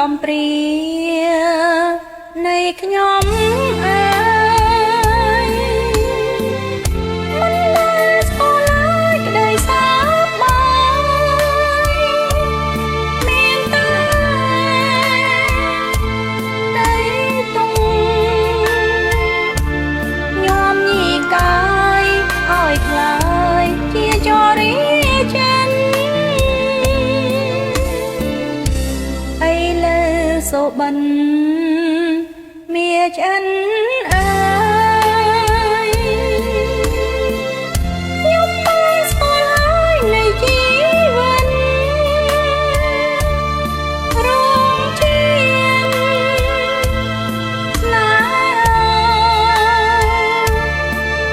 កំព្រានៃខ្ញុំអើយមិនដែលស្គាល់ឡើយក្តីសោកបាយមានតែដីទុំញោមញីកាយឲ្យខ្លាយជាចរិយាចិនសូបិនមាឆ្អិនអើយខ្ញុំបានស្គាល់ហើយនៃជីវិតរងជាស្នេ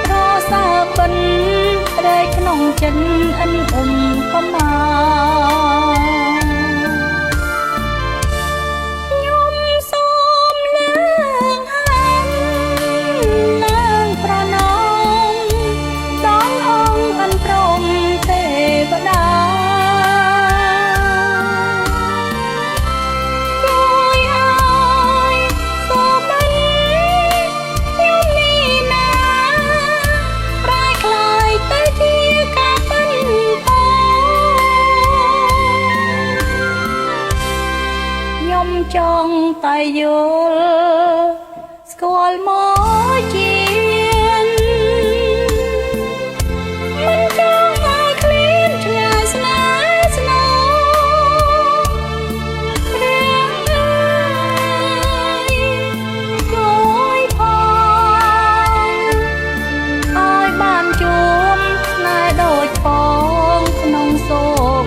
ហ៍រសើបិនរែកក្នុងចិត្តអិនអ៊ុំប្រមាចង់តែយល់ស្គាល់មកជាមិនចង់ឲ្យឃ្លានឆ្ងាយស្នេហ៍ស្នូព្រះអើយជួយផងឲ្យបានជួបស្នេហ៍ដូចផងក្នុងសូ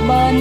បិន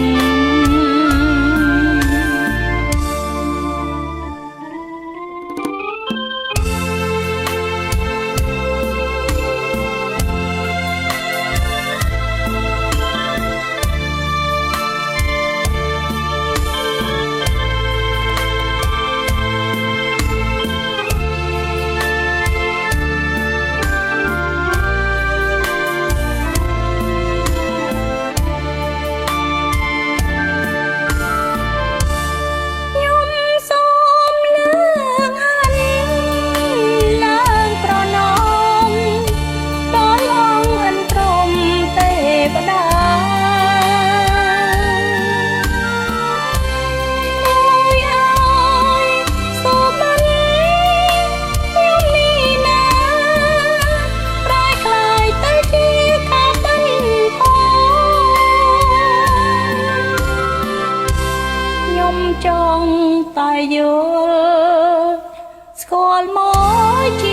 ចង់តែយល់ស្គាល់មកជា